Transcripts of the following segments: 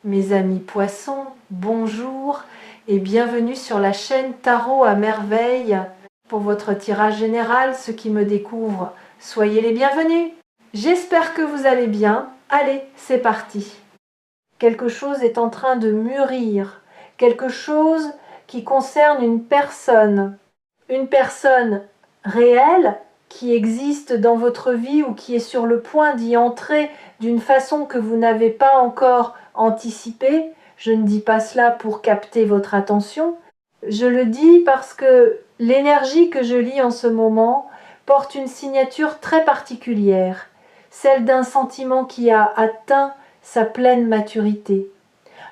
Mes amis poissons, bonjour et bienvenue sur la chaîne Tarot à merveille. Pour votre tirage général, ceux qui me découvrent, soyez les bienvenus. J'espère que vous allez bien. Allez, c'est parti. Quelque chose est en train de mûrir, quelque chose qui concerne une personne réelle qui existe dans votre vie ou qui est sur le point d'y entrer d'une façon que vous n'avez pas encore anticipée. Je ne dis pas cela pour capter votre attention. Je le dis parce que l'énergie que je lis en ce moment porte une signature très particulière, celle d'un sentiment qui a atteint sa pleine maturité.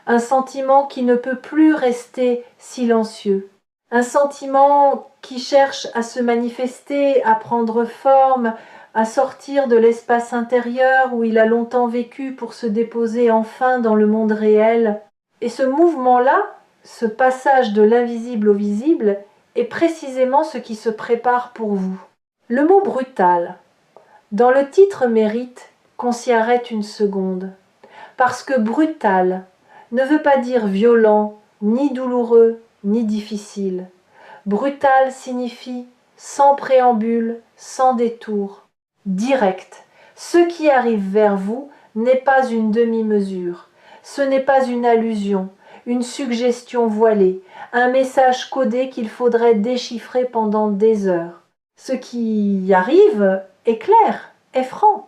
Un sentiment qui ne peut plus rester silencieux. Un sentiment qui cherche à se manifester, à prendre forme, à sortir de l'espace intérieur où il a longtemps vécu pour se déposer enfin dans le monde réel. Et ce mouvement-là, ce passage de l'invisible au visible, est précisément ce qui se prépare pour vous. Le mot brutal, dans le titre mérite qu'on s'y arrête une seconde. Parce que brutal ne veut pas dire violent, ni douloureux, ni difficile. Brutal signifie sans préambule, sans détour, direct. Ce qui arrive vers vous n'est pas une demi-mesure, ce n'est pas une allusion, une suggestion voilée, un message codé qu'il faudrait déchiffrer pendant des heures. Ce qui arrive est clair, est franc,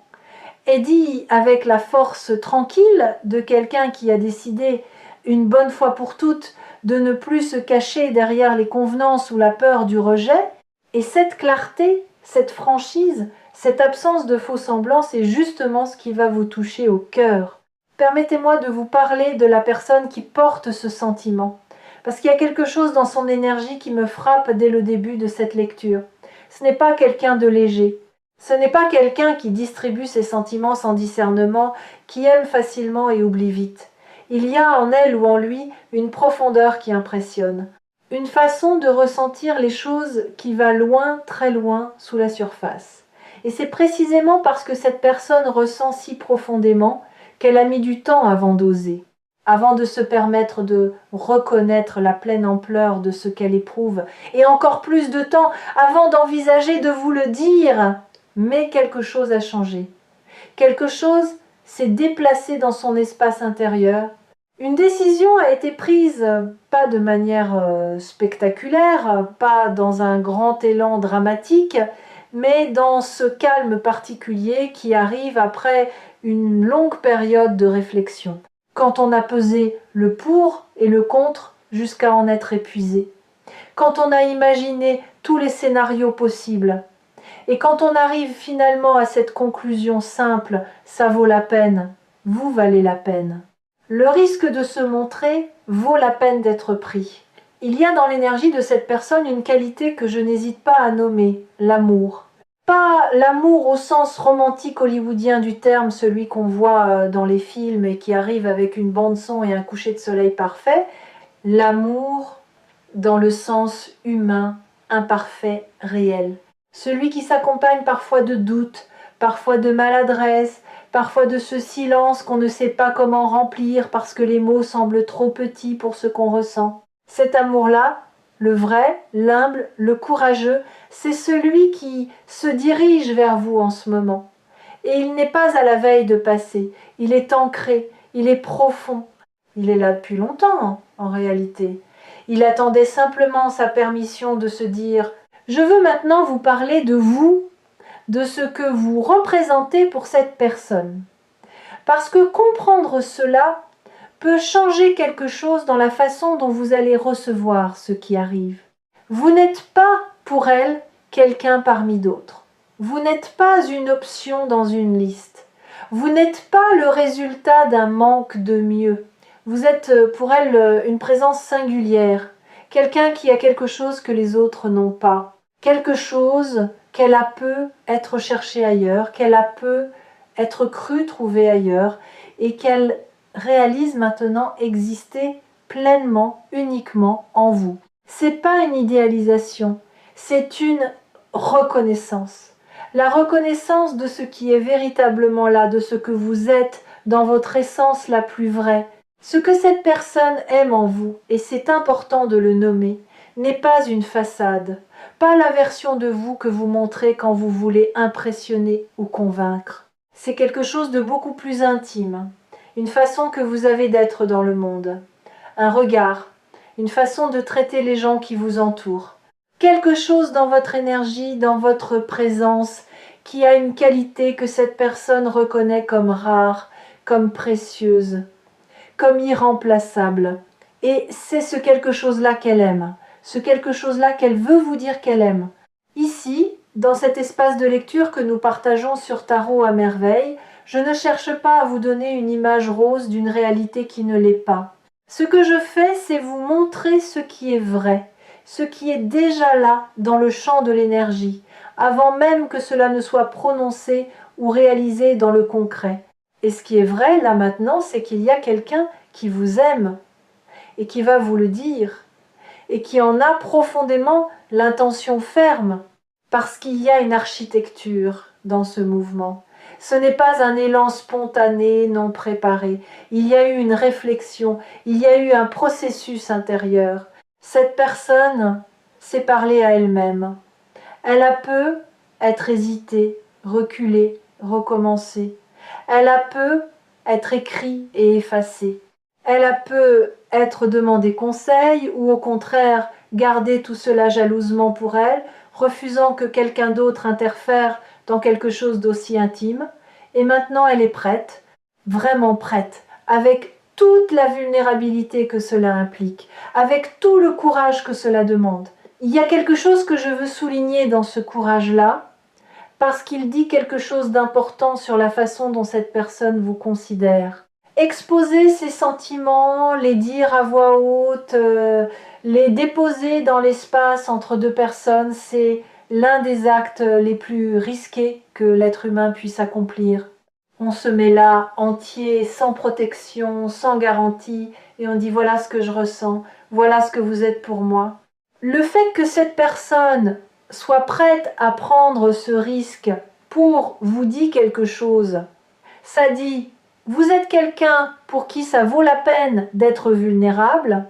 est dit avec la force tranquille de quelqu'un qui a décidé une bonne fois pour toutes de ne plus se cacher derrière les convenances ou la peur du rejet, et cette clarté, cette franchise, cette absence de faux-semblants, c'est justement ce qui va vous toucher au cœur. Permettez-moi de vous parler de la personne qui porte ce sentiment, parce qu'il y a quelque chose dans son énergie qui me frappe dès le début de cette lecture. Ce n'est pas quelqu'un de léger, ce n'est pas quelqu'un qui distribue ses sentiments sans discernement, qui aime facilement et oublie vite. Il y a en elle ou en lui une profondeur qui impressionne, une façon de ressentir les choses qui va loin, très loin, sous la surface. Et c'est précisément parce que cette personne ressent si profondément qu'elle a mis du temps avant d'oser, avant de se permettre de reconnaître la pleine ampleur de ce qu'elle éprouve, et encore plus de temps avant d'envisager de vous le dire. Mais quelque chose a changé. Quelque chose s'est déplacé dans son espace intérieur. Une décision a été prise, pas de manière spectaculaire, pas dans un grand élan dramatique, mais dans ce calme particulier qui arrive après une longue période de réflexion, quand on a pesé le pour et le contre jusqu'à en être épuisé, quand on a imaginé tous les scénarios possibles, et quand on arrive finalement à cette conclusion simple, ça vaut la peine, vous valez la peine. Le risque de se montrer vaut la peine d'être pris. Il y a dans l'énergie de cette personne une qualité que je n'hésite pas à nommer, l'amour. Pas l'amour au sens romantique hollywoodien du terme, celui qu'on voit dans les films et qui arrive avec une bande-son et un coucher de soleil parfait. L'amour dans le sens humain, imparfait, réel. Celui qui s'accompagne parfois de doutes, parfois de maladresse, parfois de ce silence qu'on ne sait pas comment remplir parce que les mots semblent trop petits pour ce qu'on ressent. Cet amour-là, le vrai, l'humble, le courageux, c'est celui qui se dirige vers vous en ce moment. Et il n'est pas à la veille de passer, il est ancré, il est profond. Il est là depuis longtemps, en réalité. Il attendait simplement sa permission de se dire « Je veux maintenant vous parler de vous, de ce que vous représentez pour cette personne. » Parce que comprendre cela peut changer quelque chose dans la façon dont vous allez recevoir ce qui arrive. Vous n'êtes pas, pour elle, quelqu'un parmi d'autres. Vous n'êtes pas une option dans une liste. Vous n'êtes pas le résultat d'un manque de mieux. Vous êtes pour elle une présence singulière, quelqu'un qui a quelque chose que les autres n'ont pas, quelque chose qu'elle a peu être cherché ailleurs, qu'elle a peu être cru trouver ailleurs, et qu'elle réalise maintenant exister pleinement, uniquement en vous. C'est pas une idéalisation, c'est une reconnaissance. La reconnaissance de ce qui est véritablement là, de ce que vous êtes dans votre essence la plus vraie, Ce que cette personne aime en vous, et c'est important de le nommer, n'est pas une façade, pas la version de vous que vous montrez quand vous voulez impressionner ou convaincre. C'est quelque chose de beaucoup plus intime, une façon que vous avez d'être dans le monde, un regard, une façon de traiter les gens qui vous entourent. Quelque chose dans votre énergie, dans votre présence, qui a une qualité que cette personne reconnaît comme rare, comme précieuse, comme irremplaçable. Et c'est ce quelque chose-là qu'elle aime, ce quelque chose-là qu'elle veut vous dire qu'elle aime. Ici, dans cet espace de lecture que nous partageons sur Tarot à merveille, je ne cherche pas à vous donner une image rose d'une réalité qui ne l'est pas. Ce que je fais, c'est vous montrer ce qui est vrai, ce qui est déjà là dans le champ de l'énergie, avant même que cela ne soit prononcé ou réalisé dans le concret. Et ce qui est vrai là maintenant, c'est qu'il y a quelqu'un qui vous aime et qui va vous le dire et qui en a profondément l'intention ferme parce qu'il y a une architecture dans ce mouvement. Ce n'est pas un élan spontané, non préparé. Il y a eu une réflexion, il y a eu un processus intérieur. Cette personne s'est parlée à elle-même. Elle a peu être hésitée, reculée, recommencer. Elle a peu être écrit et effacée. Elle a peu être demandé conseil ou au contraire garder tout cela jalousement pour elle, refusant que quelqu'un d'autre interfère dans quelque chose d'aussi intime. Et maintenant elle est prête, vraiment prête, avec toute la vulnérabilité que cela implique, avec tout le courage que cela demande. Il y a quelque chose que je veux souligner dans ce courage-là, parce qu'il dit quelque chose d'important sur la façon dont cette personne vous considère. Exposer ses sentiments, les dire à voix haute, les déposer dans l'espace entre deux personnes, c'est l'un des actes les plus risqués que l'être humain puisse accomplir. On se met là, entier, sans protection, sans garantie, et on dit voilà ce que je ressens, voilà ce que vous êtes pour moi. Le fait que cette personne soit prête à prendre ce risque pour vous dire quelque chose, ça dit, vous êtes quelqu'un pour qui ça vaut la peine d'être vulnérable,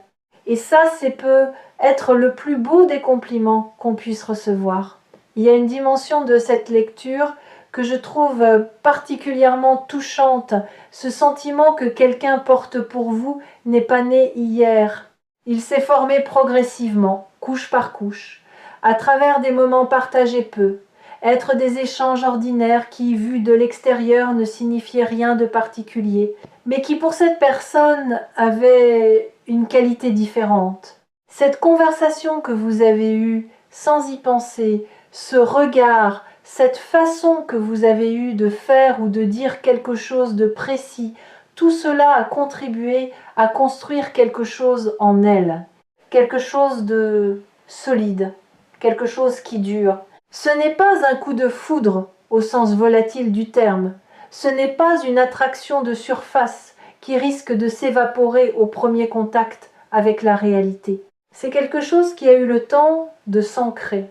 et ça, c'est peut être le plus beau des compliments qu'on puisse recevoir. Il y a une dimension de cette lecture que je trouve particulièrement touchante, ce sentiment que quelqu'un porte pour vous n'est pas né hier. Il s'est formé progressivement, couche par couche, à travers des moments partagés peu, être des échanges ordinaires qui, vus de l'extérieur, ne signifiaient rien de particulier, mais qui pour cette personne avaient une qualité différente. Cette conversation que vous avez eue sans y penser, ce regard, cette façon que vous avez eue de faire ou de dire quelque chose de précis, tout cela a contribué à construire quelque chose en elle, quelque chose de solide, quelque chose qui dure. Ce n'est pas un coup de foudre au sens volatile du terme, ce n'est pas une attraction de surface qui risque de s'évaporer au premier contact avec la réalité. C'est quelque chose qui a eu le temps de s'ancrer,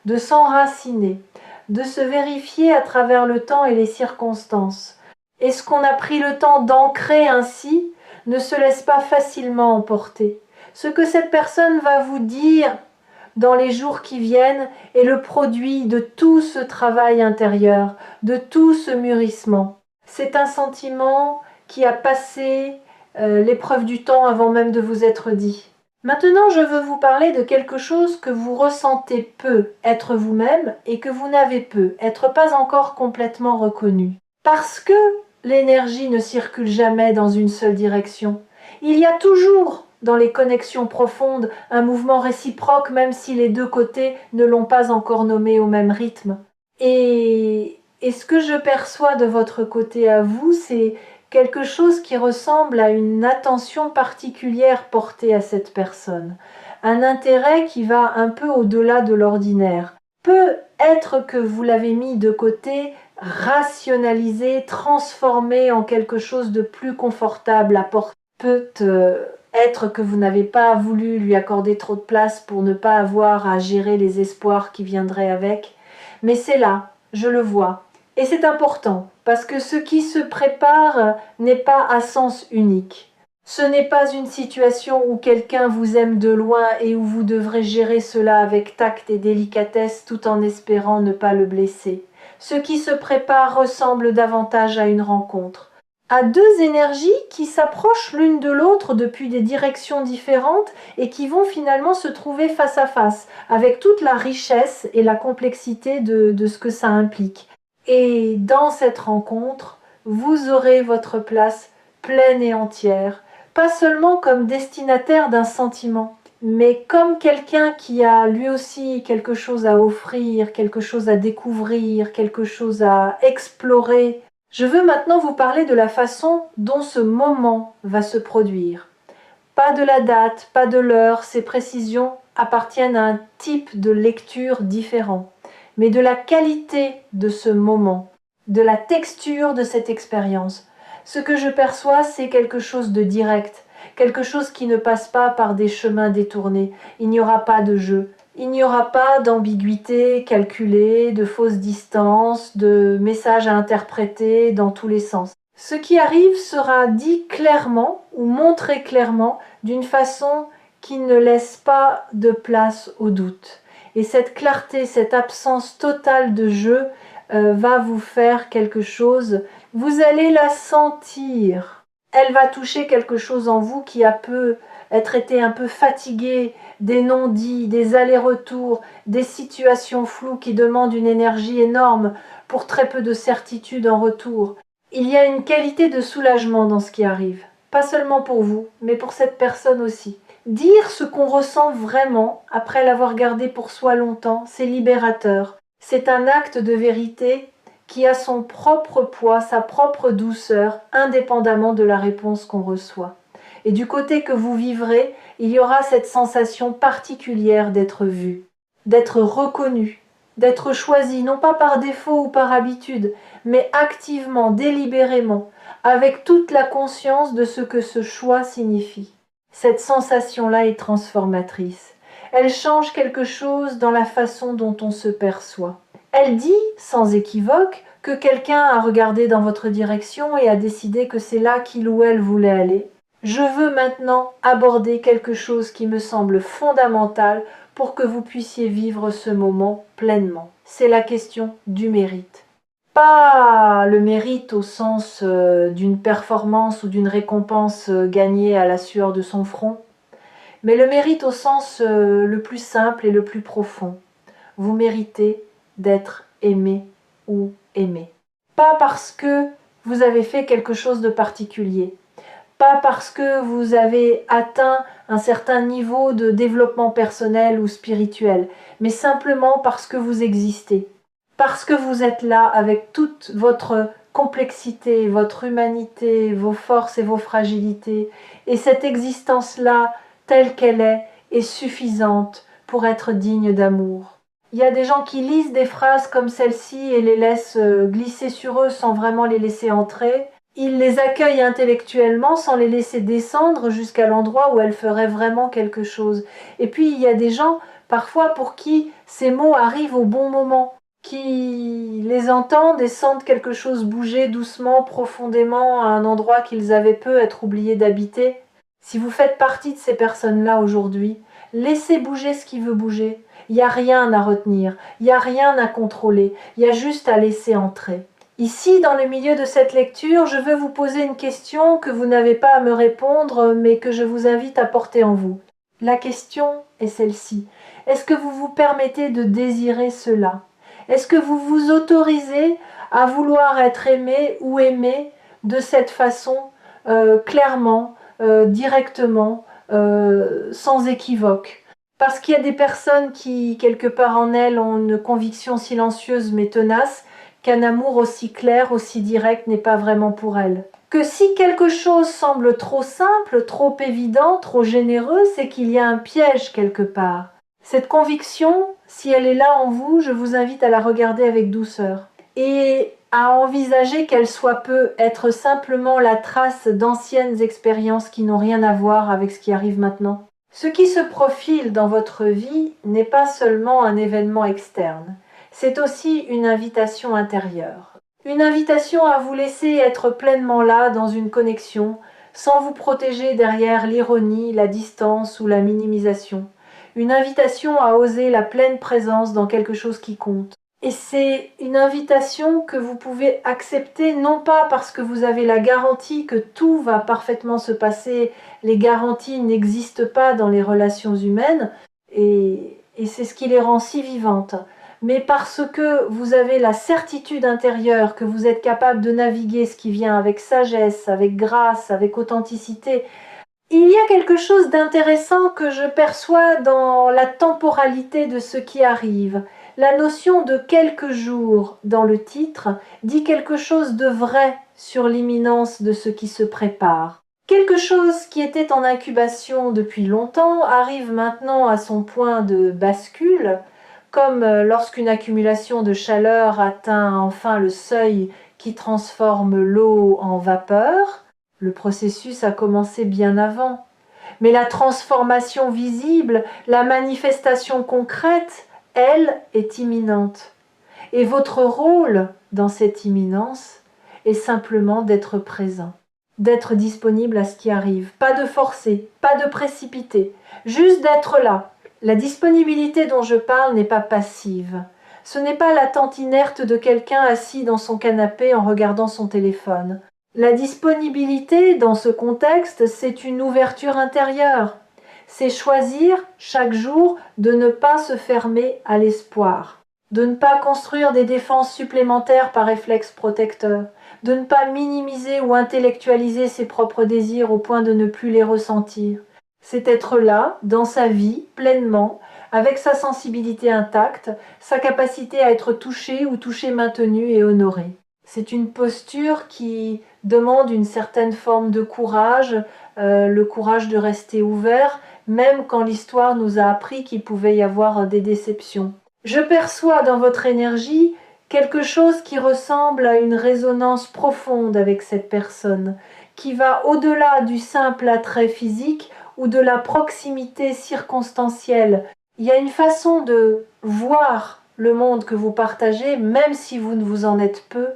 de s'enraciner, de se vérifier à travers le temps et les circonstances. Et ce qu'on a pris le temps d'ancrer ainsi ne se laisse pas facilement emporter. Ce que cette personne va vous dire dans les jours qui viennent est le produit de tout ce travail intérieur, de tout ce mûrissement. C'est un sentiment qui a passé l'épreuve du temps avant même de vous être dit. Maintenant, je veux vous parler de quelque chose que vous ressentez peu, être vous-même, et que vous n'avez peu, être pas encore complètement reconnu. Parce que l'énergie ne circule jamais dans une seule direction. Il y a toujours, dans les connexions profondes, un mouvement réciproque, même si les deux côtés ne l'ont pas encore nommé au même rythme. Et ce que je perçois de votre côté à vous, c'est quelque chose qui ressemble à une attention particulière portée à cette personne, un intérêt qui va un peu au-delà de l'ordinaire. Peut être que vous l'avez mis de côté, rationalisé, transformé en quelque chose de plus confortable à porter. Peut être que vous n'avez pas voulu lui accorder trop de place pour ne pas avoir à gérer les espoirs qui viendraient avec, mais c'est là, je le vois. Et c'est important, parce que ce qui se prépare n'est pas à sens unique. Ce n'est pas une situation où quelqu'un vous aime de loin et où vous devrez gérer cela avec tact et délicatesse tout en espérant ne pas le blesser. Ce qui se prépare ressemble davantage à une rencontre, à deux énergies qui s'approchent l'une de l'autre depuis des directions différentes et qui vont finalement se trouver face à face, avec toute la richesse et la complexité de ce que ça implique. Et dans cette rencontre, vous aurez votre place pleine et entière, pas seulement comme destinataire d'un sentiment, mais comme quelqu'un qui a lui aussi quelque chose à offrir, quelque chose à découvrir, quelque chose à explorer. Je veux maintenant vous parler de la façon dont ce moment va se produire. Pas de la date, pas de l'heure, ces précisions appartiennent à un type de lecture différent, mais de la qualité de ce moment, de la texture de cette expérience. Ce que je perçois, c'est quelque chose de direct, quelque chose qui ne passe pas par des chemins détournés. Il n'y aura pas de jeu, il n'y aura pas d'ambiguïté calculée, de fausses distances, de messages à interpréter dans tous les sens. Ce qui arrive sera dit clairement ou montré clairement d'une façon qui ne laisse pas de place au doute. Et cette clarté, cette absence totale de jeu va vous faire quelque chose. Vous allez la sentir. Elle va toucher quelque chose en vous qui a peu être été un peu fatigué des non-dits, des allers-retours, des situations floues qui demandent une énergie énorme pour très peu de certitude en retour. Il y a une qualité de soulagement dans ce qui arrive, pas seulement pour vous, mais pour cette personne aussi. Dire ce qu'on ressent vraiment, après l'avoir gardé pour soi longtemps, c'est libérateur. C'est un acte de vérité qui a son propre poids, sa propre douceur, indépendamment de la réponse qu'on reçoit. Et du côté que vous vivrez, il y aura cette sensation particulière d'être vu, d'être reconnu, d'être choisi, non pas par défaut ou par habitude, mais activement, délibérément, avec toute la conscience de ce que ce choix signifie. Cette sensation-là est transformatrice. Elle change quelque chose dans la façon dont on se perçoit. Elle dit, sans équivoque, que quelqu'un a regardé dans votre direction et a décidé que c'est là qu'il ou elle voulait aller. Je veux maintenant aborder quelque chose qui me semble fondamental pour que vous puissiez vivre ce moment pleinement. C'est la question du mérite. Pas le mérite au sens d'une performance ou d'une récompense gagnée à la sueur de son front, mais le mérite au sens le plus simple et le plus profond. Vous méritez d'être aimé ou aimé. Pas parce que vous avez fait quelque chose de particulier, pas parce que vous avez atteint un certain niveau de développement personnel ou spirituel, mais simplement parce que vous existez, parce que vous êtes là avec toute votre complexité, votre humanité, vos forces et vos fragilités, et cette existence-là, telle qu'elle est suffisante pour être digne d'amour. Il y a des gens qui lisent des phrases comme celle-ci et les laissent glisser sur eux sans vraiment les laisser entrer. Ils les accueillent intellectuellement sans les laisser descendre jusqu'à l'endroit où elles feraient vraiment quelque chose. Et puis il y a des gens parfois pour qui ces mots arrivent au bon moment, qui les entendent et sentent quelque chose bouger doucement, profondément à un endroit qu'ils avaient peu être oubliés d'habiter. Si vous faites partie de ces personnes-là aujourd'hui, laissez bouger ce qui veut bouger. Il n'y a rien à retenir, il n'y a rien à contrôler, il y a juste à laisser entrer. Ici, dans le milieu de cette lecture, je veux vous poser une question que vous n'avez pas à me répondre, mais que je vous invite à porter en vous. La question est celle-ci. Est-ce que vous vous permettez de désirer cela? Est-ce que vous vous autorisez à vouloir être aimé ou aimé de cette façon, clairement, directement, sans équivoque? Parce qu'il y a des personnes qui, quelque part en elles, ont une conviction silencieuse mais tenace, qu'un amour aussi clair, aussi direct n'est pas vraiment pour elles. Que si quelque chose semble trop simple, trop évident, trop généreux, c'est qu'il y a un piège quelque part. Cette conviction, si elle est là en vous, je vous invite à la regarder avec douceur et à envisager qu'elle soit peut être simplement la trace d'anciennes expériences qui n'ont rien à voir avec ce qui arrive maintenant. Ce qui se profile dans votre vie n'est pas seulement un événement externe, c'est aussi une invitation intérieure. Une invitation à vous laisser être pleinement là dans une connexion, sans vous protéger derrière l'ironie, la distance ou la minimisation. Une invitation à oser la pleine présence dans quelque chose qui compte. Et c'est une invitation que vous pouvez accepter, non pas parce que vous avez la garantie que tout va parfaitement se passer, les garanties n'existent pas dans les relations humaines, et c'est ce qui les rend si vivantes, mais parce que vous avez la certitude intérieure que vous êtes capable de naviguer ce qui vient avec sagesse, avec grâce, avec authenticité. Il y a quelque chose d'intéressant que je perçois dans la temporalité de ce qui arrive. La notion de quelques jours dans le titre dit quelque chose de vrai sur l'imminence de ce qui se prépare. Quelque chose qui était en incubation depuis longtemps arrive maintenant à son point de bascule, comme lorsqu'une accumulation de chaleur atteint enfin le seuil qui transforme l'eau en vapeur. Le processus a commencé bien avant. Mais la transformation visible, la manifestation concrète, elle, est imminente. Et votre rôle dans cette imminence est simplement d'être présent, d'être disponible à ce qui arrive. Pas de forcer, pas de précipiter, juste d'être là. La disponibilité dont je parle n'est pas passive. Ce n'est pas l'attente inerte de quelqu'un assis dans son canapé en regardant son téléphone. La disponibilité dans ce contexte, c'est une ouverture intérieure. C'est choisir chaque jour de ne pas se fermer à l'espoir, de ne pas construire des défenses supplémentaires par réflexe protecteur, de ne pas minimiser ou intellectualiser ses propres désirs au point de ne plus les ressentir. C'est être là, dans sa vie, pleinement, avec sa sensibilité intacte, sa capacité à être touché ou touché maintenu et honoré. C'est une posture qui demande une certaine forme de courage, le courage de rester ouvert, même quand l'histoire nous a appris qu'il pouvait y avoir des déceptions. Je perçois dans votre énergie quelque chose qui ressemble à une résonance profonde avec cette personne, qui va au-delà du simple attrait physique ou de la proximité circonstancielle. Il y a une façon de voir le monde que vous partagez, même si vous ne vous en êtes peu,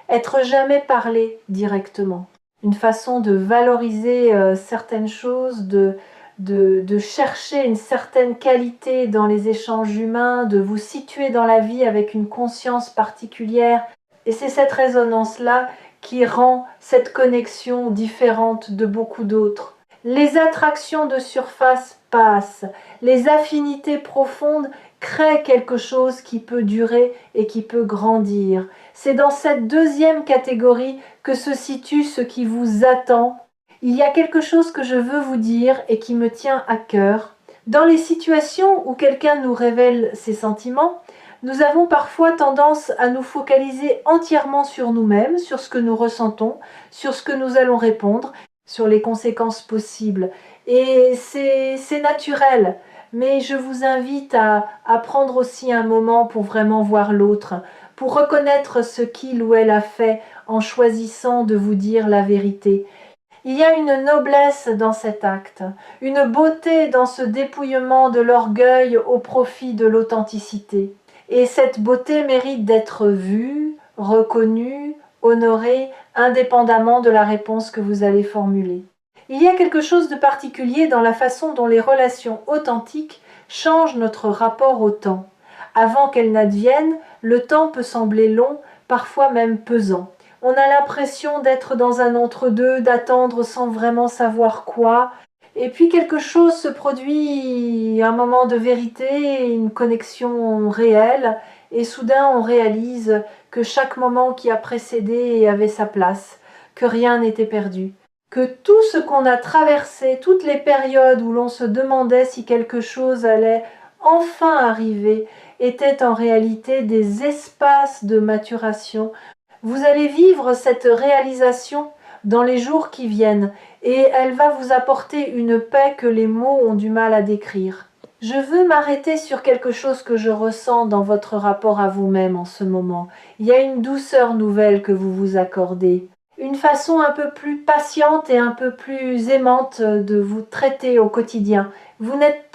être jamais parlé directement. Une façon de valoriser certaines choses, de chercher une certaine qualité dans les échanges humains, de vous situer dans la vie avec une conscience particulière. Et c'est cette résonance-là qui rend cette connexion différente de beaucoup d'autres. Les attractions de surface passent, les affinités profondes créent quelque chose qui peut durer et qui peut grandir. C'est dans cette deuxième catégorie que se situe ce qui vous attend. Il y a quelque chose que je veux vous dire et qui me tient à cœur. Dans les situations où quelqu'un nous révèle ses sentiments, nous avons parfois tendance à nous focaliser entièrement sur nous-mêmes, sur ce que nous ressentons, sur ce que nous allons répondre, sur les conséquences possibles. Et c'est naturel, mais je vous invite à prendre aussi un moment pour vraiment voir l'autre, pour reconnaître ce qu'il ou elle a fait en choisissant de vous dire la vérité. Il y a une noblesse dans cet acte, une beauté dans ce dépouillement de l'orgueil au profit de l'authenticité. Et cette beauté mérite d'être vue, reconnue, honorée, indépendamment de la réponse que vous allez formuler. Il y a quelque chose de particulier dans la façon dont les relations authentiques changent notre rapport au temps. Avant qu'elles n'adviennent, le temps peut sembler long, parfois même pesant. On a l'impression d'être dans un entre-deux, d'attendre sans vraiment savoir quoi. Et puis quelque chose se produit, un moment de vérité, une connexion réelle, et soudain on réalise que chaque moment qui a précédé avait sa place, que rien n'était perdu, que tout ce qu'on a traversé, toutes les périodes où l'on se demandait si quelque chose allait enfin arriver, étaient en réalité des espaces de maturation. Vous allez vivre cette réalisation dans les jours qui viennent, et elle va vous apporter une paix que les mots ont du mal à décrire. Je veux m'arrêter sur quelque chose que je ressens dans votre rapport à vous-même en ce moment. Il y a une douceur nouvelle que vous vous accordez, une façon un peu plus patiente et un peu plus aimante de vous traiter au quotidien. Vous n'êtes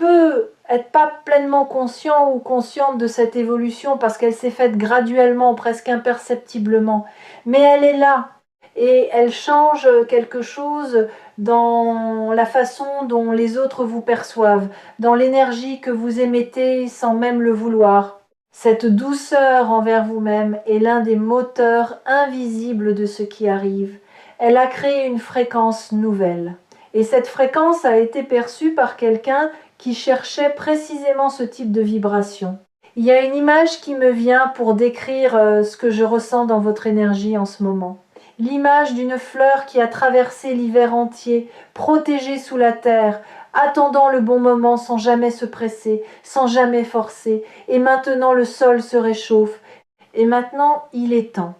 pas pleinement conscient ou consciente de cette évolution parce qu'elle s'est faite graduellement, presque imperceptiblement, mais elle est là. Et elle change quelque chose dans la façon dont les autres vous perçoivent, dans l'énergie que vous émettez sans même le vouloir. Cette douceur envers vous-même est l'un des moteurs invisibles de ce qui arrive. Elle a créé une fréquence nouvelle. Et cette fréquence a été perçue par quelqu'un qui cherchait précisément ce type de vibration. Il y a une image qui me vient pour décrire ce que je ressens dans votre énergie en ce moment. L'image d'une fleur qui a traversé l'hiver entier, protégée sous la terre, attendant le bon moment sans jamais se presser, sans jamais forcer, et maintenant le sol se réchauffe, et maintenant il est temps.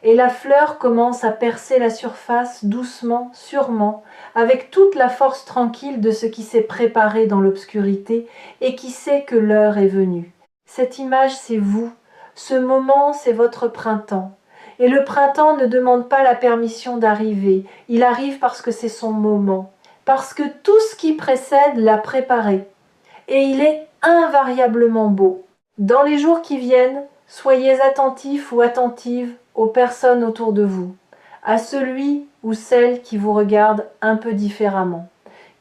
Et la fleur commence à percer la surface doucement, sûrement, avec toute la force tranquille de ce qui s'est préparé dans l'obscurité et qui sait que l'heure est venue. Cette image, c'est vous. Ce moment, c'est votre printemps. Et le printemps ne demande pas la permission d'arriver. Il arrive parce que c'est son moment. Parce que tout ce qui précède l'a préparé. Et il est invariablement beau. Dans les jours qui viennent, soyez attentifs ou attentives aux personnes autour de vous, à celui ou celle qui vous regarde un peu différemment,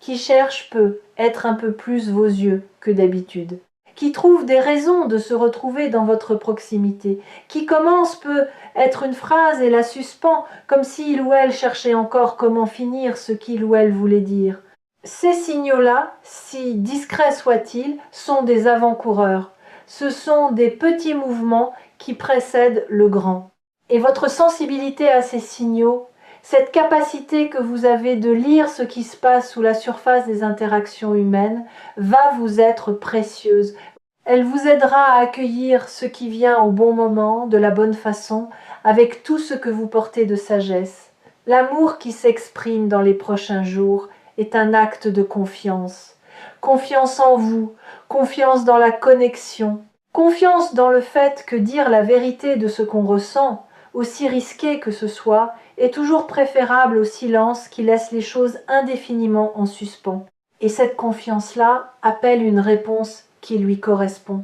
qui cherche peut être un peu plus vos yeux que d'habitude, qui trouve des raisons de se retrouver dans votre proximité, qui commence peut être une phrase et la suspend, comme s'il ou elle cherchait encore comment finir ce qu'il ou elle voulait dire. Ces signaux-là, si discrets soient-ils, sont des avant-coureurs. Ce sont des petits mouvements qui précèdent le grand. Et votre sensibilité à ces signaux, cette capacité que vous avez de lire ce qui se passe sous la surface des interactions humaines, va vous être précieuse. Elle vous aidera à accueillir ce qui vient au bon moment, de la bonne façon, avec tout ce que vous portez de sagesse. L'amour qui s'exprime dans les prochains jours est un acte de confiance. Confiance en vous, confiance dans la connexion, confiance dans le fait que dire la vérité de ce qu'on ressent, aussi risqué que ce soit, est toujours préférable au silence qui laisse les choses indéfiniment en suspens. Et cette confiance-là appelle une réponse qui lui correspond.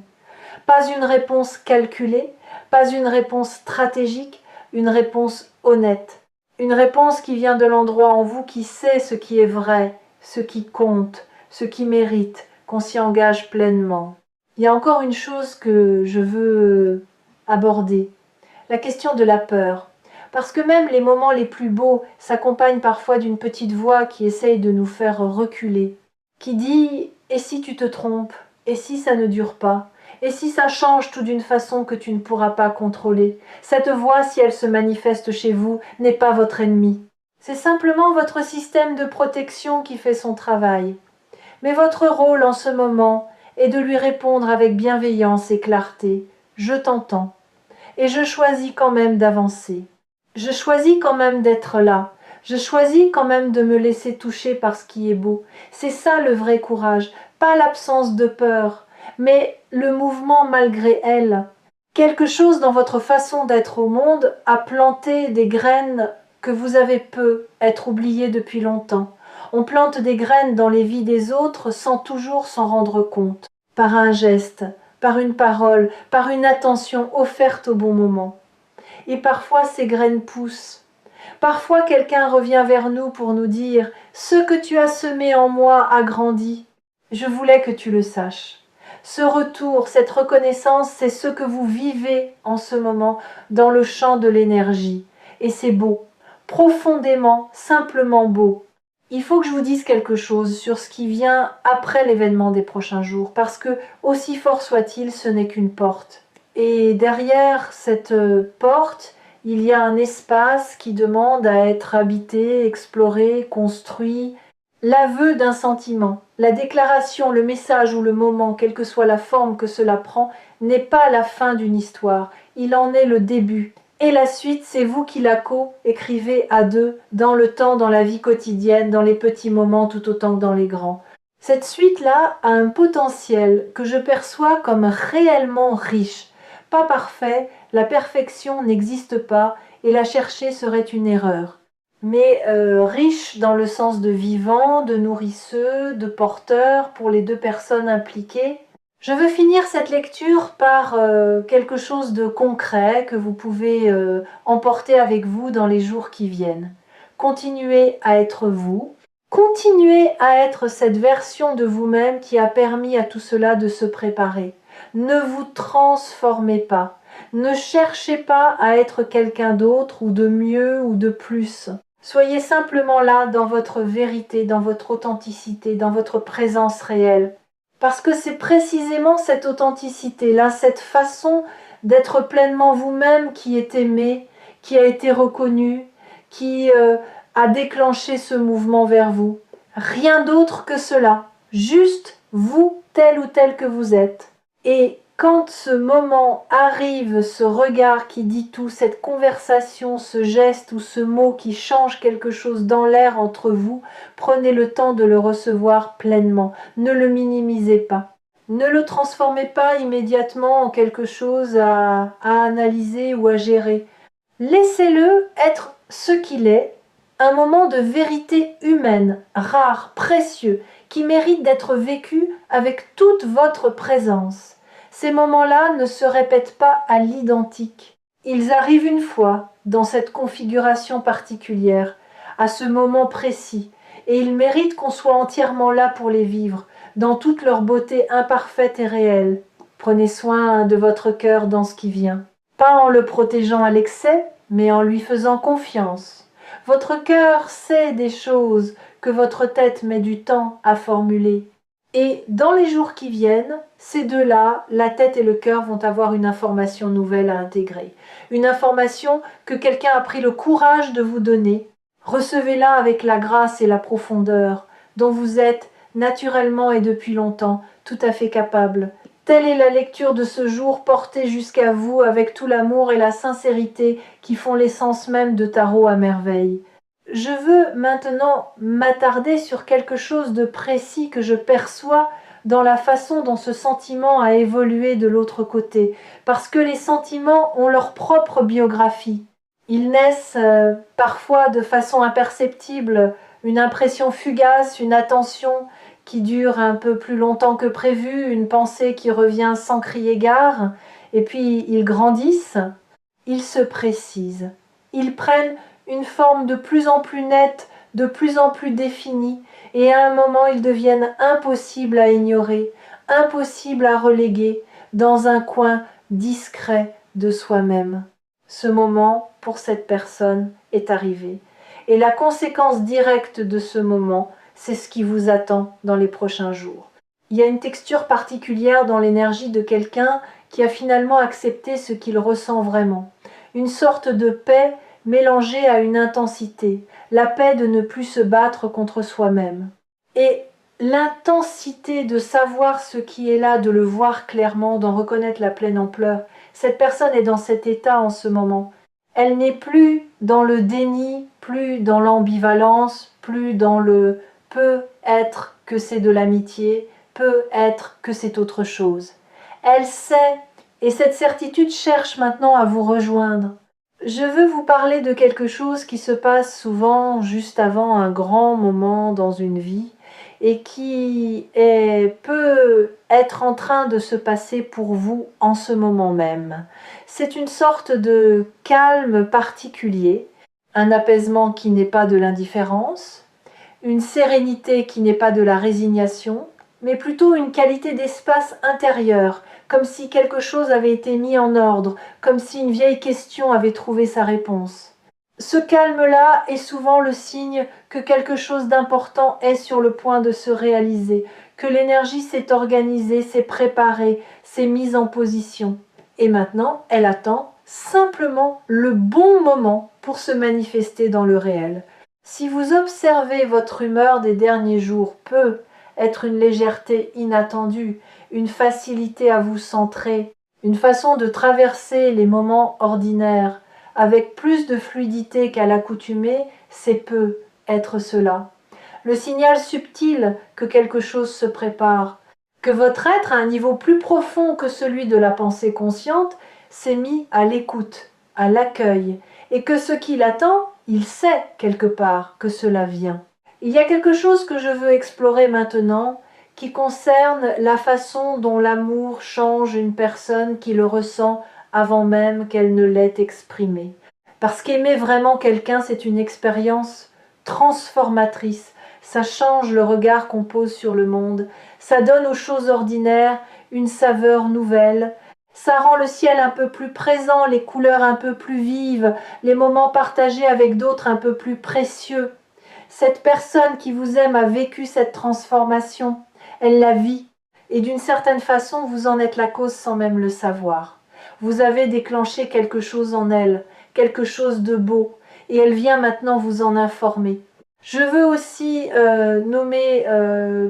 Pas une réponse calculée, pas une réponse stratégique, une réponse honnête. Une réponse qui vient de l'endroit en vous qui sait ce qui est vrai, ce qui compte, ce qui mérite, qu'on s'y engage pleinement. Il y a encore une chose que je veux aborder, la question de la peur. Parce que même les moments les plus beaux s'accompagnent parfois d'une petite voix qui essaye de nous faire reculer, qui dit « et si tu te trompes ? Et si ça ne dure pas ? Et si ça change tout d'une façon que tu ne pourras pas contrôler ? Cette voix, si elle se manifeste chez vous, n'est pas votre ennemi. C'est simplement votre système de protection qui fait son travail. Mais votre rôle en ce moment est de lui répondre avec bienveillance et clarté. Je t'entends. Et je choisis quand même d'avancer. Je choisis quand même d'être là. Je choisis quand même de me laisser toucher par ce qui est beau. C'est ça le vrai courage, pas l'absence de peur, mais le mouvement malgré elle. Quelque chose dans votre façon d'être au monde a planté des graines que vous avez peu être oubliées depuis longtemps. On plante des graines dans les vies des autres sans toujours s'en rendre compte, par un geste, par une parole, par une attention offerte au bon moment. Et parfois ces graines poussent. Parfois quelqu'un revient vers nous pour nous dire « Ce que tu as semé en moi a grandi. Je voulais que tu le saches. » Ce retour, cette reconnaissance, c'est ce que vous vivez en ce moment dans le champ de l'énergie. Et c'est beau, profondément, simplement beau. Il faut que je vous dise quelque chose sur ce qui vient après l'événement des prochains jours, parce que, aussi fort soit-il, ce n'est qu'une porte. Et derrière cette porte, il y a un espace qui demande à être habité, exploré, construit. L'aveu d'un sentiment, la déclaration, le message ou le moment, quelle que soit la forme que cela prend, n'est pas la fin d'une histoire, il en est le début. Et la suite, c'est vous qui la co-écrivez à deux, dans le temps, dans la vie quotidienne, dans les petits moments tout autant que dans les grands. Cette suite-là a un potentiel que je perçois comme réellement riche. Pas parfait, la perfection n'existe pas et la chercher serait une erreur. Mais riche dans le sens de vivant, de nourrisseux, de porteur pour les deux personnes impliquées. Je veux finir cette lecture par quelque chose de concret que vous pouvez emporter avec vous dans les jours qui viennent. Continuez à être vous, Continuez à être cette version de vous-même qui a permis à tout cela de se préparer. Ne vous transformez pas. Ne cherchez pas à être quelqu'un d'autre ou de mieux ou de plus. Soyez simplement là dans votre vérité, dans votre authenticité, dans votre présence réelle. Parce que c'est précisément cette authenticité-là, cette façon d'être pleinement vous-même qui est aimée, qui a été reconnue, qui a déclenché ce mouvement vers vous. Rien d'autre que cela. Juste vous, tel ou tel que vous êtes. Et quand ce moment arrive, ce regard qui dit tout, cette conversation, ce geste ou ce mot qui change quelque chose dans l'air entre vous, prenez le temps de le recevoir pleinement. Ne le minimisez pas. Ne le transformez pas immédiatement en quelque chose à analyser ou à gérer. Laissez-le être ce qu'il est, un moment de vérité humaine, rare, précieux, qui mérite d'être vécu avec toute votre présence. Ces moments-là ne se répètent pas à l'identique. Ils arrivent une fois, dans cette configuration particulière, à ce moment précis, et ils méritent qu'on soit entièrement là pour les vivre, dans toute leur beauté imparfaite et réelle. Prenez soin de votre cœur dans ce qui vient. Pas en le protégeant à l'excès, mais en lui faisant confiance. Votre cœur sait des choses que votre tête met du temps à formuler. Et dans les jours qui viennent, ces deux-là, la tête et le cœur, vont avoir une information nouvelle à intégrer. Une information que quelqu'un a pris le courage de vous donner. Recevez-la avec la grâce et la profondeur dont vous êtes naturellement et depuis longtemps tout à fait capable. Telle est la lecture de ce jour portée jusqu'à vous avec tout l'amour et la sincérité qui font l'essence même de Tarot à merveille. Je veux maintenant m'attarder sur quelque chose de précis que je perçois dans la façon dont ce sentiment a évolué de l'autre côté, parce que les sentiments ont leur propre biographie. Ils naissent parfois de façon imperceptible, une impression fugace, une attention qui dure un peu plus longtemps que prévu, une pensée qui revient sans crier gare, et puis ils grandissent, ils se précisent, ils prennent une forme de plus en plus nette, de plus en plus définie, et à un moment ils deviennent impossibles à ignorer, impossibles à reléguer dans un coin discret de soi-même. Ce moment, pour cette personne, est arrivé. Et la conséquence directe de ce moment, c'est ce qui vous attend dans les prochains jours. Il y a une texture particulière dans l'énergie de quelqu'un qui a finalement accepté ce qu'il ressent vraiment. Une sorte de paix mélangée à une intensité, la paix de ne plus se battre contre soi-même. Et l'intensité de savoir ce qui est là, de le voir clairement, d'en reconnaître la pleine ampleur. Cette personne est dans cet état en ce moment. Elle n'est plus dans le déni, plus dans l'ambivalence, plus dans le peut être que c'est de l'amitié, peut être que c'est autre chose. Elle sait, et cette certitude cherche maintenant à vous rejoindre. Je veux vous parler de quelque chose qui se passe souvent juste avant un grand moment dans une vie et qui peut être en train de se passer pour vous en ce moment même. C'est une sorte de calme particulier, un apaisement qui n'est pas de l'indifférence, une sérénité qui n'est pas de la résignation, mais plutôt une qualité d'espace intérieur, comme si quelque chose avait été mis en ordre, comme si une vieille question avait trouvé sa réponse. Ce calme-là est souvent le signe que quelque chose d'important est sur le point de se réaliser, que l'énergie s'est organisée, s'est préparée, s'est mise en position. Et maintenant, elle attend simplement le bon moment pour se manifester dans le réel. Si vous observez votre humeur des derniers jours, peut être une légèreté inattendue, une facilité à vous centrer, une façon de traverser les moments ordinaires avec plus de fluidité qu'à l'accoutumée, c'est peu être cela. Le signal subtil que quelque chose se prépare, que votre être à un niveau plus profond que celui de la pensée consciente s'est mis à l'écoute, à l'accueil, et que ce qu'il attend, il sait quelque part que cela vient. Il y a quelque chose que je veux explorer maintenant qui concerne la façon dont l'amour change une personne qui le ressent avant même qu'elle ne l'ait exprimé. Parce qu'aimer vraiment quelqu'un, c'est une expérience transformatrice, ça change le regard qu'on pose sur le monde, ça donne aux choses ordinaires une saveur nouvelle, ça rend le ciel un peu plus présent, les couleurs un peu plus vives, les moments partagés avec d'autres un peu plus précieux. Cette personne qui vous aime a vécu cette transformation, elle la vit, et d'une certaine façon vous en êtes la cause sans même le savoir. Vous avez déclenché quelque chose en elle, quelque chose de beau, et elle vient maintenant vous en informer. Je veux aussi nommer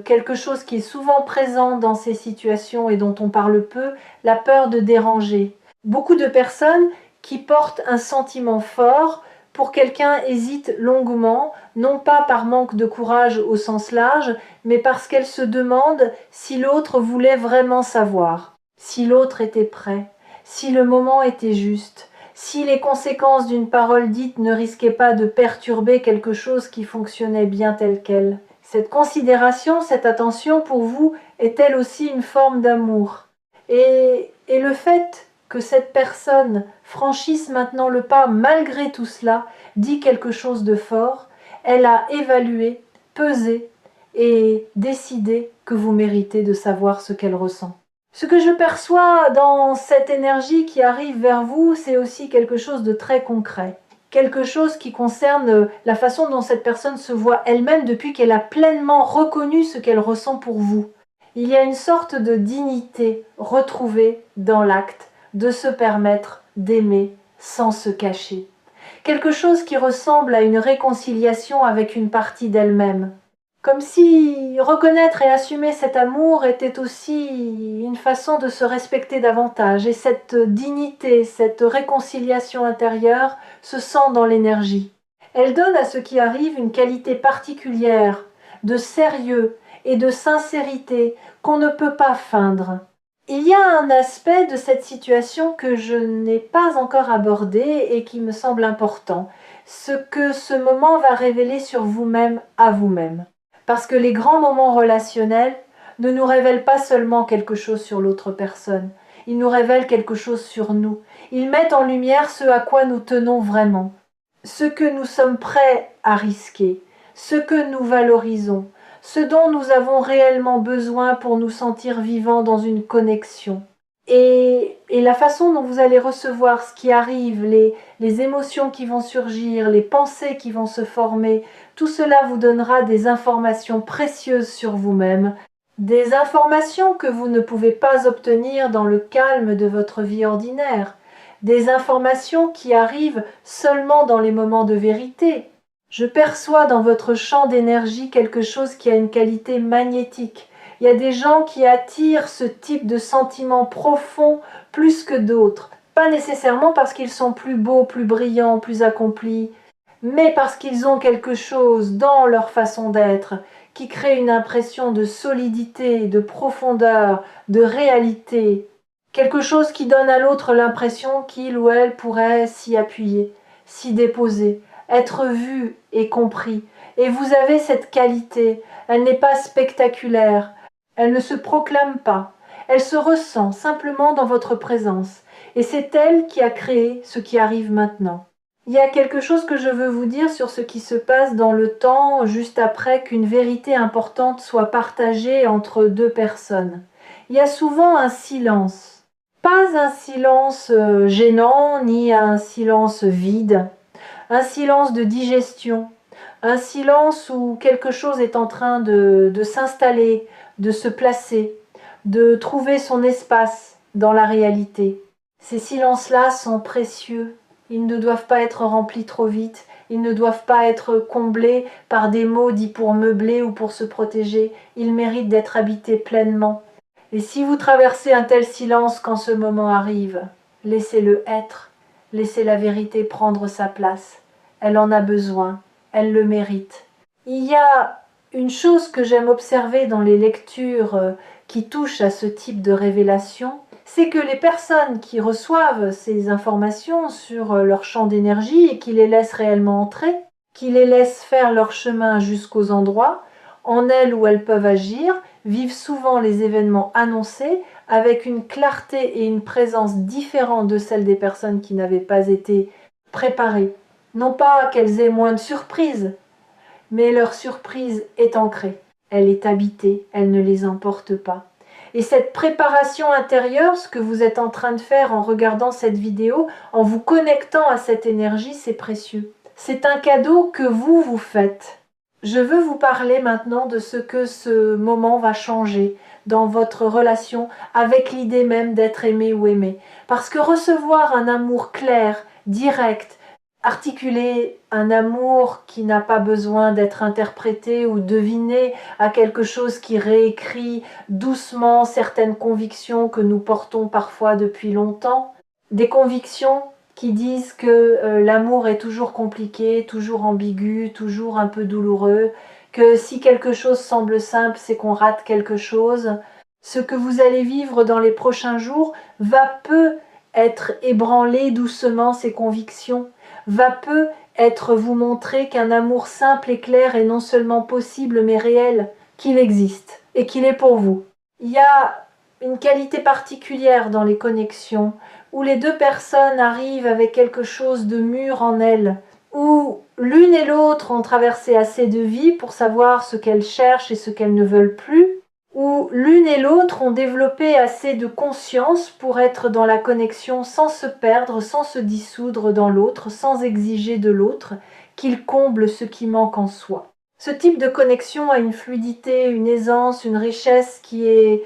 quelque chose qui est souvent présent dans ces situations et dont on parle peu, la peur de déranger. Beaucoup de personnes qui portent un sentiment fort pour quelqu'un hésitent longuement, non pas par manque de courage au sens large, mais parce qu'elles se demandent si l'autre voulait vraiment savoir, si l'autre était prêt, si le moment était juste, si les conséquences d'une parole dite ne risquaient pas de perturber quelque chose qui fonctionnait bien tel quel. Cette considération, cette attention pour vous est-elle aussi une forme d'amour? Et le fait que cette personne franchisse maintenant le pas malgré tout cela dit quelque chose de fort. Elle a évalué, pesé et décidé que vous méritez de savoir ce qu'elle ressent. Ce que je perçois dans cette énergie qui arrive vers vous, c'est aussi quelque chose de très concret. Quelque chose qui concerne la façon dont cette personne se voit elle-même depuis qu'elle a pleinement reconnu ce qu'elle ressent pour vous. Il y a une sorte de dignité retrouvée dans l'acte de se permettre d'aimer sans se cacher. Quelque chose qui ressemble à une réconciliation avec une partie d'elle-même. Comme si reconnaître et assumer cet amour était aussi une façon de se respecter davantage. Et cette dignité, cette réconciliation intérieure se sent dans l'énergie. Elle donne à ce qui arrive une qualité particulière, de sérieux et de sincérité qu'on ne peut pas feindre. Il y a un aspect de cette situation que je n'ai pas encore abordé et qui me semble important, ce que ce moment va révéler sur vous-même à vous-même. Parce que les grands moments relationnels ne nous révèlent pas seulement quelque chose sur l'autre personne, ils nous révèlent quelque chose sur nous. Ils mettent en lumière ce à quoi nous tenons vraiment, ce que nous sommes prêts à risquer, ce que nous valorisons, ce dont nous avons réellement besoin pour nous sentir vivants dans une connexion. Et la façon dont vous allez recevoir ce qui arrive, les émotions qui vont surgir, les pensées qui vont se former, tout cela vous donnera des informations précieuses sur vous-même, des informations que vous ne pouvez pas obtenir dans le calme de votre vie ordinaire, des informations qui arrivent seulement dans les moments de vérité. Je perçois dans votre champ d'énergie quelque chose qui a une qualité magnétique. Il y a des gens qui attirent ce type de sentiments profonds plus que d'autres. Pas nécessairement parce qu'ils sont plus beaux, plus brillants, plus accomplis, mais parce qu'ils ont quelque chose dans leur façon d'être qui crée une impression de solidité, de profondeur, de réalité. Quelque chose qui donne à l'autre l'impression qu'il ou elle pourrait s'y appuyer, s'y déposer, être vu et compris. Et vous avez cette qualité, elle n'est pas spectaculaire, elle ne se proclame pas, elle se ressent simplement dans votre présence. Et c'est elle qui a créé ce qui arrive maintenant. Il y a quelque chose que je veux vous dire sur ce qui se passe dans le temps juste après qu'une vérité importante soit partagée entre deux personnes. Il y a souvent un silence. Pas un silence gênant, ni un silence vide. Un silence de digestion. Un silence où quelque chose est en train de s'installer, de se placer, de trouver son espace dans la réalité. Ces silences-là sont précieux. Ils ne doivent pas être remplis trop vite. Ils ne doivent pas être comblés par des mots dits pour meubler ou pour se protéger. Ils méritent d'être habités pleinement. Et si vous traversez un tel silence quand ce moment arrive, laissez-le être. Laissez la vérité prendre sa place. Elle en a besoin. Elle le mérite. Il y a une chose que j'aime observer dans les lectures qui touchent à ce type de révélation, c'est que les personnes qui reçoivent ces informations sur leur champ d'énergie et qui les laissent réellement entrer, qui les laissent faire leur chemin jusqu'aux endroits, en elles où elles peuvent agir, vivent souvent les événements annoncés avec une clarté et une présence différentes de celles des personnes qui n'avaient pas été préparées. Non pas qu'elles aient moins de surprises, mais leur surprise est ancrée, elle est habitée, elle ne les emporte pas. Et cette préparation intérieure, ce que vous êtes en train de faire en regardant cette vidéo, en vous connectant à cette énergie, c'est précieux. C'est un cadeau que vous vous faites. Je veux vous parler maintenant de ce que ce moment va changer dans votre relation avec l'idée même d'être aimé ou aimé. Parce que recevoir un amour clair, direct, articuler un amour qui n'a pas besoin d'être interprété ou deviné à quelque chose qui réécrit doucement certaines convictions que nous portons parfois depuis longtemps, des convictions qui disent que l'amour est toujours compliqué, toujours ambigu, toujours un peu douloureux, que si quelque chose semble simple, c'est qu'on rate quelque chose. Ce que vous allez vivre dans les prochains jours va peu être ébranler doucement ces convictions, va peu être vous montrer qu'un amour simple et clair est non seulement possible mais réel, qu'il existe et qu'il est pour vous. Il y a une qualité particulière dans les connexions où les deux personnes arrivent avec quelque chose de mûr en elles, où l'une et l'autre ont traversé assez de vie pour savoir ce qu'elles cherchent et ce qu'elles ne veulent plus, où l'une et l'autre ont développé assez de conscience pour être dans la connexion sans se perdre, sans se dissoudre dans l'autre, sans exiger de l'autre qu'il comble ce qui manque en soi. Ce type de connexion a une fluidité, une aisance, une richesse qui est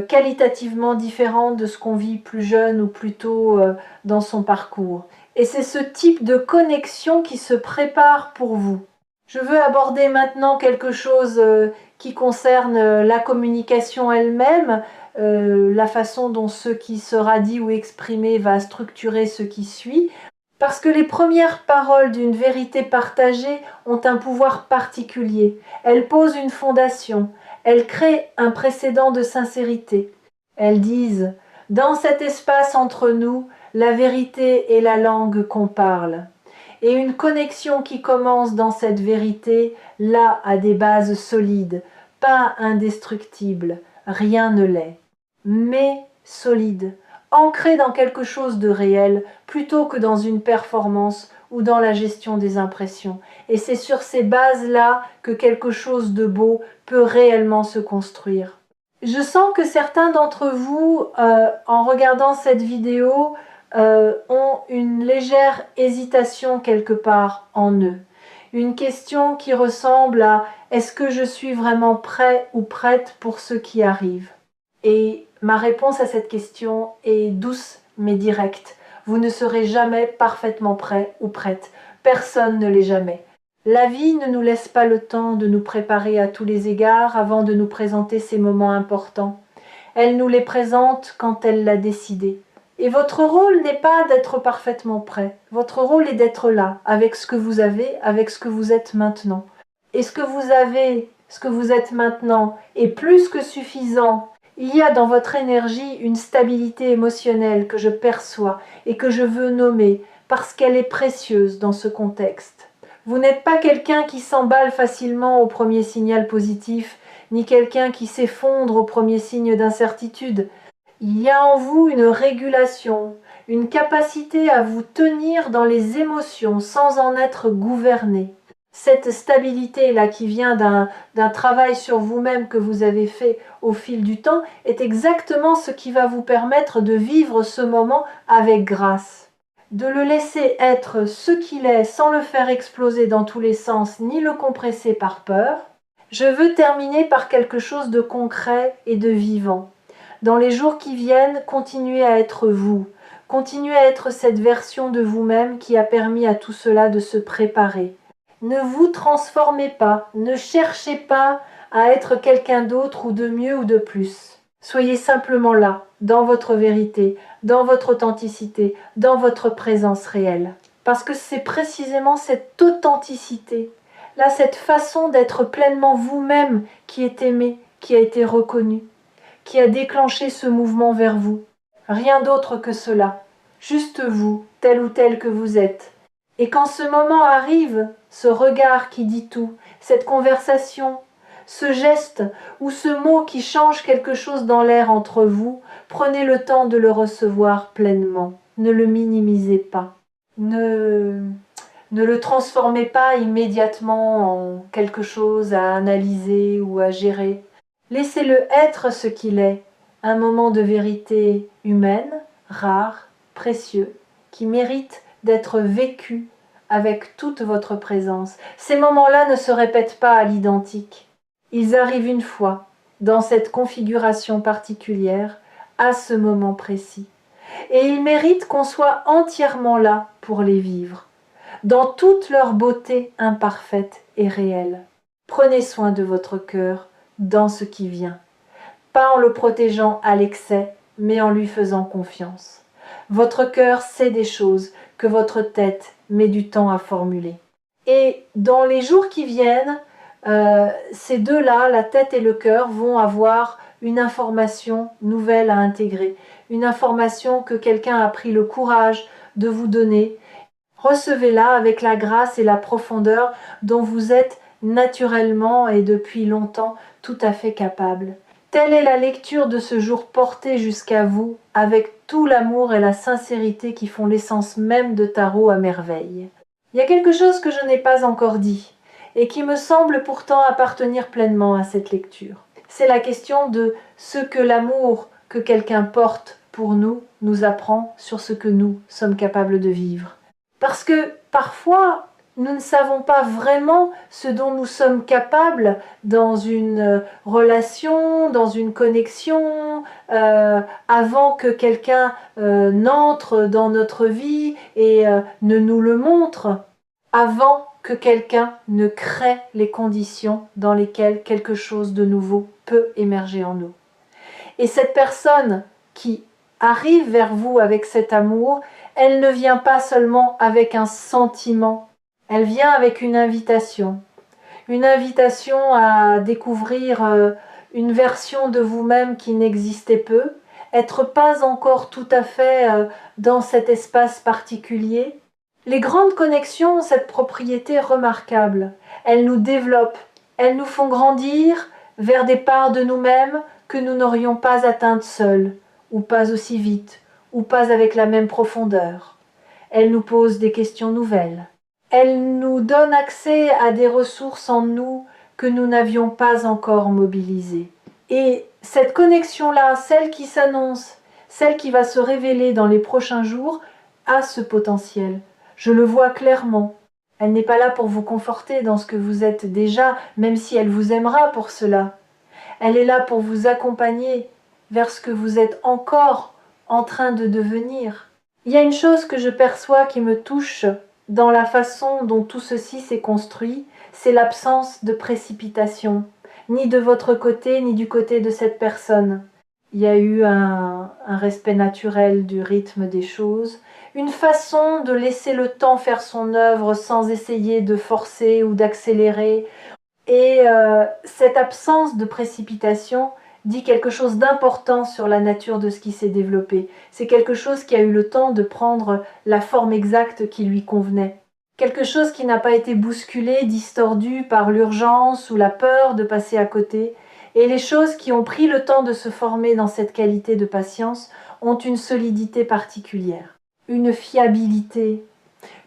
qualitativement différente de ce qu'on vit plus jeune ou plus tôt dans son parcours. Et c'est ce type de connexion qui se prépare pour vous. Je veux aborder maintenant quelque chose qui concerne la communication elle-même, la façon dont ce qui sera dit ou exprimé va structurer ce qui suit, parce que les premières paroles d'une vérité partagée ont un pouvoir particulier. Elles posent une fondation, elles créent un précédent de sincérité. Elles disent « Dans cet espace entre nous, la vérité est la langue qu'on parle. » Et une connexion qui commence dans cette vérité, là, a des bases solides, pas indestructibles, rien ne l'est, mais solide, ancré dans quelque chose de réel, plutôt que dans une performance ou dans la gestion des impressions. Et c'est sur ces bases-là que quelque chose de beau peut réellement se construire. Je sens que certains d'entre vous, en regardant cette vidéo, ont une légère hésitation quelque part en eux. Une question qui ressemble à « est-ce que je suis vraiment prêt ou prête pour ce qui arrive ?» Et ma réponse à cette question est douce mais directe. Vous ne serez jamais parfaitement prêt ou prête. Personne ne l'est jamais. La vie ne nous laisse pas le temps de nous préparer à tous les égards avant de nous présenter ces moments importants. Elle nous les présente quand elle l'a décidé. Et votre rôle n'est pas d'être parfaitement prêt. Votre rôle est d'être là, avec ce que vous avez, avec ce que vous êtes maintenant. Et ce que vous avez, ce que vous êtes maintenant, est plus que suffisant. Il y a dans votre énergie une stabilité émotionnelle que je perçois et que je veux nommer parce qu'elle est précieuse dans ce contexte. Vous n'êtes pas quelqu'un qui s'emballe facilement au premier signal positif, ni quelqu'un qui s'effondre au premier signe d'incertitude. Il y a en vous une régulation, une capacité à vous tenir dans les émotions sans en être gouverné. Cette stabilité-là qui vient d'un travail sur vous-même que vous avez fait au fil du temps est exactement ce qui va vous permettre de vivre ce moment avec grâce. De le laisser être ce qu'il est sans le faire exploser dans tous les sens ni le compresser par peur. Je veux terminer par quelque chose de concret et de vivant. Dans les jours qui viennent, continuez à être vous. Continuez à être cette version de vous-même qui a permis à tout cela de se préparer. Ne vous transformez pas, ne cherchez pas à être quelqu'un d'autre ou de mieux ou de plus. Soyez simplement là, dans votre vérité, dans votre authenticité, dans votre présence réelle. Parce que c'est précisément cette authenticité, là, cette façon d'être pleinement vous-même qui est aimée, qui a été reconnue, qui a déclenché ce mouvement vers vous. Rien d'autre que cela. Juste vous, tel ou tel que vous êtes. Et quand ce moment arrive, ce regard qui dit tout, cette conversation, ce geste ou ce mot qui change quelque chose dans l'air entre vous, prenez le temps de le recevoir pleinement. Ne le minimisez pas. Ne Ne le transformez pas immédiatement en quelque chose à analyser ou à gérer. Laissez-le être ce qu'il est, un moment de vérité humaine, rare, précieux, qui mérite d'être vécu avec toute votre présence. Ces moments-là ne se répètent pas à l'identique. Ils arrivent une fois, dans cette configuration particulière, à ce moment précis. Et ils méritent qu'on soit entièrement là pour les vivre, dans toute leur beauté imparfaite et réelle. Prenez soin de votre cœur dans ce qui vient, pas en le protégeant à l'excès, mais en lui faisant confiance. Votre cœur sait des choses que votre tête met du temps à formuler. Et dans les jours qui viennent, ces deux-là, la tête et le cœur, vont avoir une information nouvelle à intégrer, une information que quelqu'un a pris le courage de vous donner. Recevez-la avec la grâce et la profondeur dont vous êtes naturellement et depuis longtemps tout à fait capable. Telle est la lecture de ce jour porté jusqu'à vous avec tout l'amour et la sincérité qui font l'essence même de Tarot à merveille. Il y a quelque chose que je n'ai pas encore dit et qui me semble pourtant appartenir pleinement à cette lecture. C'est la question de ce que l'amour que quelqu'un porte pour nous apprend sur ce que nous sommes capables de vivre. Parce que parfois, nous ne savons pas vraiment ce dont nous sommes capables dans une relation, dans une connexion, avant que quelqu'un n'entre dans notre vie et ne nous le montre, avant que quelqu'un ne crée les conditions dans lesquelles quelque chose de nouveau peut émerger en nous. Et cette personne qui arrive vers vous avec cet amour, elle ne vient pas seulement avec un sentiment, elle vient avec une invitation à découvrir une version de vous-même qui n'existait peu, être pas encore tout à fait dans cet espace particulier. Les grandes connexions ont cette propriété remarquable. Elles nous développent, elles nous font grandir vers des parts de nous-mêmes que nous n'aurions pas atteintes seuls, ou pas aussi vite, ou pas avec la même profondeur. Elles nous posent des questions nouvelles. Elles nous donnent accès à des ressources en nous que nous n'avions pas encore mobilisées. Et cette connexion-là, celle qui s'annonce, celle qui va se révéler dans les prochains jours, a ce potentiel. Je le vois clairement. Elle n'est pas là pour vous conforter dans ce que vous êtes déjà, même si elle vous aimera pour cela. Elle est là pour vous accompagner vers ce que vous êtes encore en train de devenir. Il y a une chose que je perçois qui me touche dans la façon dont tout ceci s'est construit, c'est l'absence de précipitation, ni de votre côté, ni du côté de cette personne. Il y a eu un respect naturel du rythme des choses, une façon de laisser le temps faire son œuvre sans essayer de forcer ou d'accélérer. Et cette absence de précipitation dit quelque chose d'important sur la nature de ce qui s'est développé. C'est quelque chose qui a eu le temps de prendre la forme exacte qui lui convenait. Quelque chose qui n'a pas été bousculé, distordu par l'urgence ou la peur de passer à côté. Et les choses qui ont pris le temps de se former dans cette qualité de patience ont une solidité particulière, une fiabilité,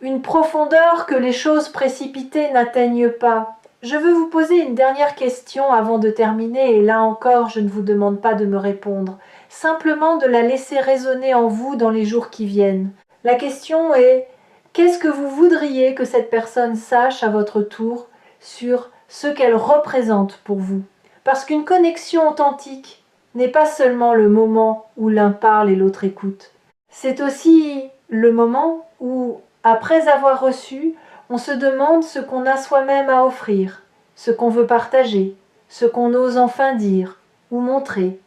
une profondeur que les choses précipitées n'atteignent pas. Je veux vous poser une dernière question avant de terminer, et là encore, je ne vous demande pas de me répondre, simplement de la laisser résonner en vous dans les jours qui viennent. La question est, qu'est-ce que vous voudriez que cette personne sache à votre tour sur ce qu'elle représente pour vous? Parce qu'une connexion authentique n'est pas seulement le moment où l'un parle et l'autre écoute. C'est aussi le moment où, après avoir reçu, on se demande ce qu'on a soi-même à offrir, ce qu'on veut partager, ce qu'on ose enfin dire ou montrer.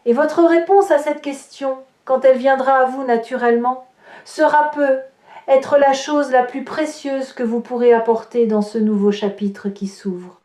Et votre réponse à cette question, quand elle viendra à vous naturellement, sera peut être la chose la plus précieuse que vous pourrez apporter dans ce nouveau chapitre qui s'ouvre.